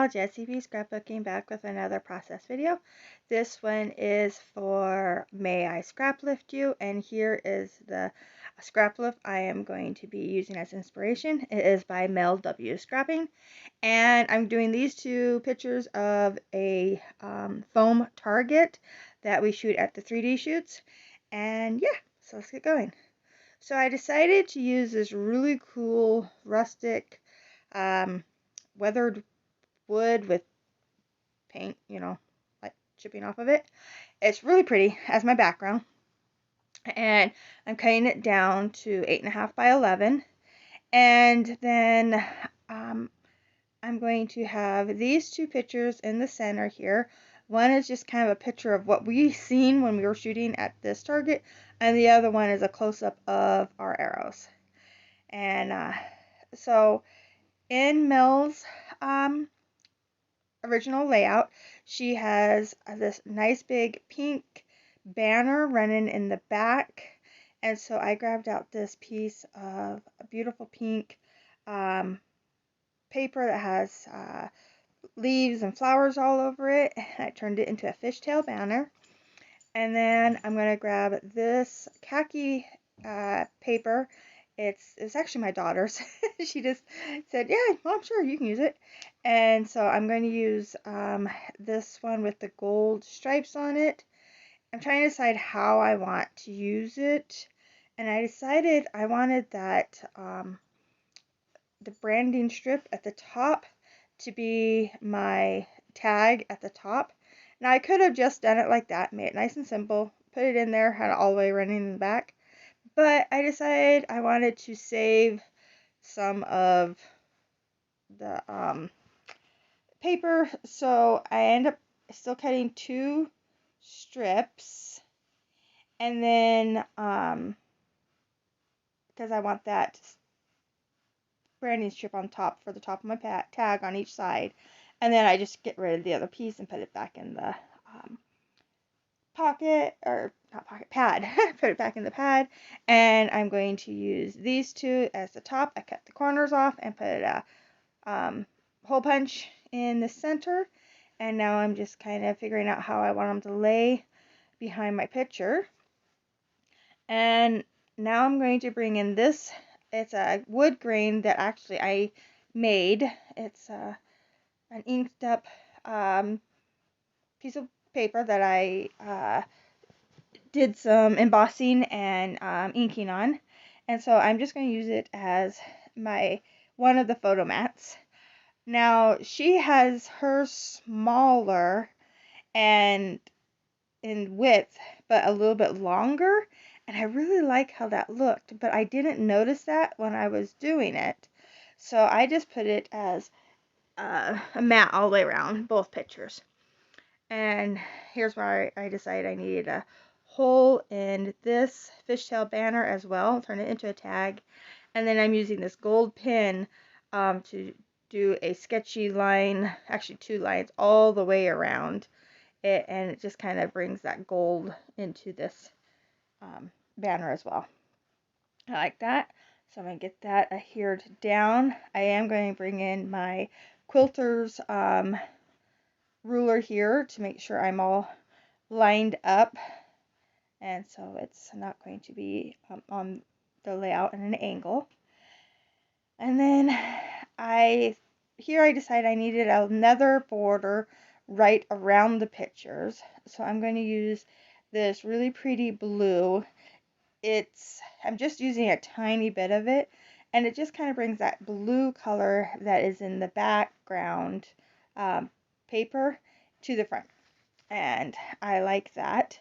all, Jessie B Scrapbooking back with another process video. This one is for May I Scraplift You, and here is the scraplift I am going to be using as inspiration. It is by Mel W Scrapping, and I'm doing these two pictures of a foam target that we shoot at the 3D shoots, and yeah, so let's get going. So I decided to use this really cool rustic weathered wood with paint, like chipping off of it. It's really pretty as my background. And I'm cutting it down to 8.5 by 11. And then I'm going to have these two pictures in the center here. One is just kind of a picture of what we seen when we were shooting at this target, and the other one is a close-up of our arrows. And so in Mel's original layout, she has this nice big pink banner running in the back, and so I grabbed out this piece of a beautiful pink paper that has leaves and flowers all over it, and I turned it into a fishtail banner. And then I'm going to grab this khaki paper. It's actually my daughter's. She just said, yeah, Mom, sure, you can use it. And so I'm going to use this one with the gold stripes on it. I'm trying to decide how I want to use it. And I decided I wanted that the branding strip at the top to be my tag at the top. Now I could have just done it like that, made it nice and simple, put it in there, had it all the way running in the back. But I decided I wanted to save some of the paper, so I end up still cutting two strips, and then because I want that branding strip on top for the top of my tag on each side, and then I just get rid of the other piece and put it back in the pocket, or not pocket, pad. Put it back in the pad, and I'm going to use these two as the top. I cut the corners off and put a hole punch in the center, and now I'm just kind of figuring out how I want them to lay behind my picture. And now I'm going to bring in this. It's a wood grain that actually I made. It's an inked up piece of paper that I did some embossing and inking on, and so I'm just going to use it as my one of the photo mats. Now she has hers smaller and in width, but a little bit longer, and I really like how that looked, but I didn't notice that when I was doing it, so I just put it as a mat all the way around both pictures. And here's where I decided I needed a hole in this fishtail banner as well, turn it into a tag, and then I'm using this gold pin to do a sketchy line, actually two lines all the way around it, and it just kind of brings that gold into this banner as well. I like that, so I'm going to get that adhered down. I am going to bring in my quilter's ruler here to make sure I'm all lined up, and so it's not going to be on the layout at an angle. And then I decided I needed another border right around the pictures, so I'm going to use this really pretty blue. I'm just using a tiny bit of it, and it just kind of brings that blue color that is in the background paper to the front, and I like that,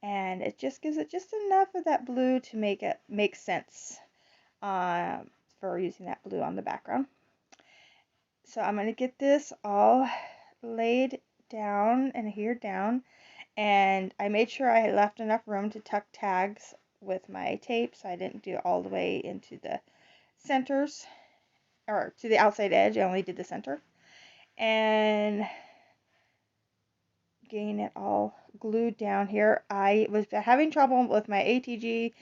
and it just gives it just enough of that blue to make it make sense for using that blue on the background. So I'm going to get this all laid down and adhered down, and I made sure I had left enough room to tuck tags with my tape, so I didn't do it all the way into the centers or to the outside edge. I only did the center, and getting it all glued down here. I was having trouble with my ATG,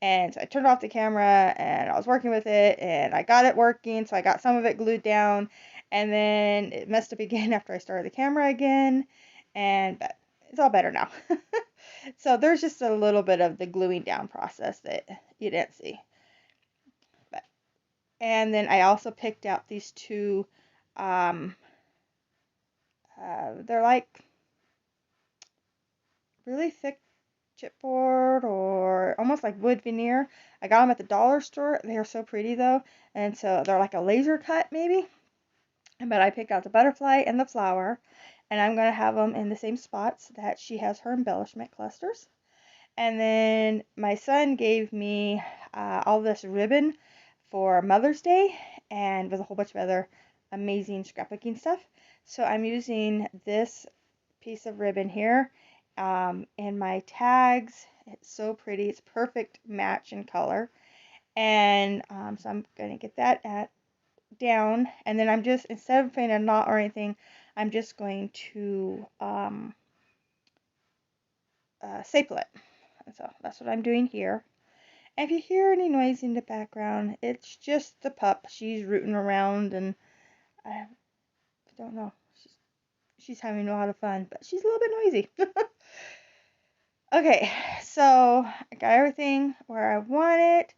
and so I turned off the camera and I was working with it, and I got it working, so I got some of it glued down, And then it messed up again after I started the camera again, but it's all better now. So there's just a little bit of the gluing down process that you didn't see. But and then I also picked out these two. Um, they're like really thick chipboard or almost like wood veneer. I got them at the dollar store. They are so pretty though, and so they're like a laser cut maybe. But I picked out the butterfly and the flower, and I'm going to have them in the same spots that she has her embellishment clusters. And then my son gave me all this ribbon for Mother's Day and with a whole bunch of other amazing scrapbooking stuff. So I'm using this piece of ribbon here in my tags. It's so pretty. It's perfect match in color. And so I'm going to get that down. And then I'm just, instead of putting a knot or anything, I'm just going to staple it. And so that's what I'm doing here. And if you hear any noise in the background, it's just the pup. She's rooting around and I don't know. She's having a lot of fun, but she's a little bit noisy. Okay, so I got everything where I want it.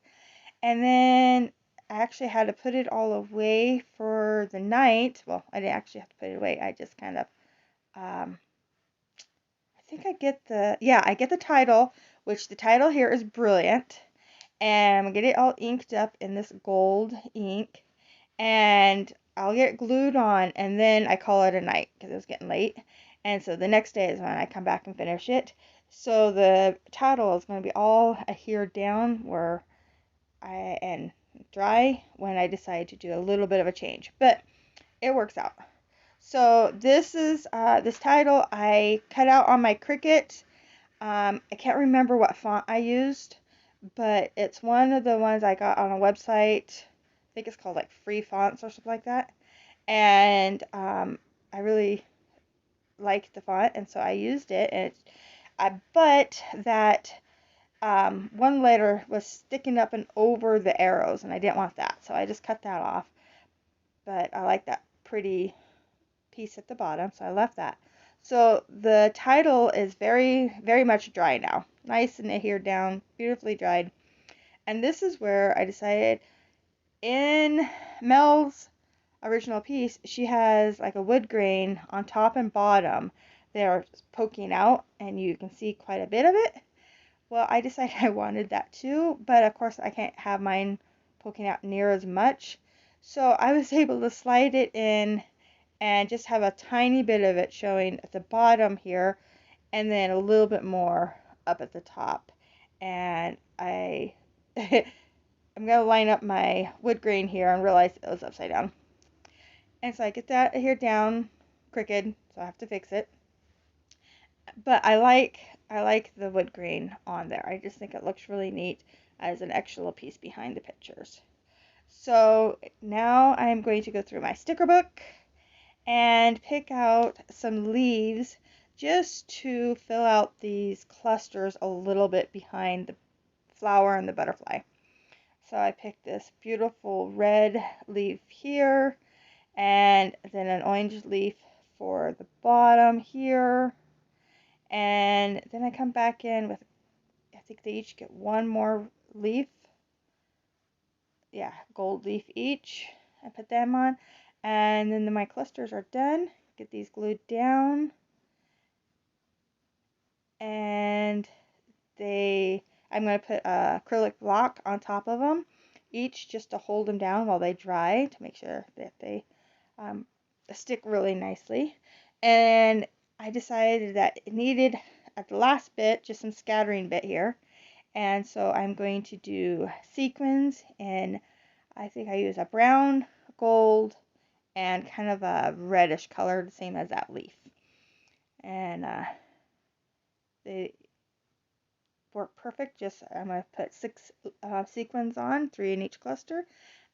And then I actually had to put it all away for the night. Well, I didn't actually have to put it away. I just kind of, I think I get the title, which the title here is Brilliant. And I'm going to get it all inked up in this gold ink. And I'll get it glued on, and then I call it a night because it was getting late. And so the next day is when I come back and finish it. So the title is going to be all adhered down and dry when I decide to do a little bit of a change. But it works out. So this is this title I cut out on my Cricut. I can't remember what font I used, but it's one of the ones I got on a website. I think it's called like Free Fonts or something like that. And I really liked the font, and so I used it. But that one letter was sticking up and over the arrows, and I didn't want that, so I just cut that off. But I like that pretty piece at the bottom, so I left that. So the title is very, very much dry now. Nice and adhered down, beautifully dried. And this is where I decided in Mel's original piece, she has like a wood grain on top and bottom. They're poking out, and you can see quite a bit of it. Well, I decided I wanted that too, but of course I can't have mine poking out near as much. So I was able to slide it in and just have a tiny bit of it showing at the bottom here, and then a little bit more up at the top. And I'm going to line up my wood grain here and realize it was upside down. And so I get that here down crooked, so I have to fix it. But I like the wood grain on there. I just think it looks really neat as an extra piece behind the pictures. So now I'm going to go through my sticker book and pick out some leaves just to fill out these clusters a little bit behind the flower and the butterfly. So I picked this beautiful red leaf here, and then an orange leaf for the bottom here. And then I come back in with, I think they each get one more leaf. Yeah, gold leaf each. I put them on. And then my clusters are done. Get these glued down. And I'm going to put acrylic block on top of them, each just to hold them down while they dry to make sure that they stick really nicely. And I decided that it needed at the last bit just some scattering bit here, and so I'm going to do sequins, and I think I use a brown, gold, and kind of a reddish color, the same as that leaf. And they work perfect. Just I'm going to put 6 sequins on, 3 in each cluster,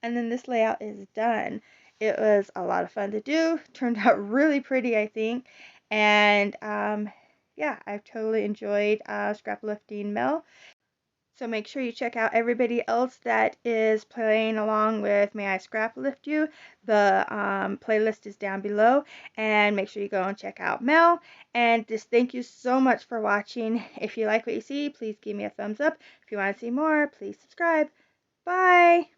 and then this layout is done. It was a lot of fun to do. Turned out really pretty, I think. And yeah, I've totally enjoyed scraplifting Mel. So make sure you check out everybody else that is playing along with May I Scraplift You. The playlist is down below. And make sure you go and check out Mel. And just thank you so much for watching. If you like what you see, please give me a thumbs up. If you want to see more, please subscribe. Bye!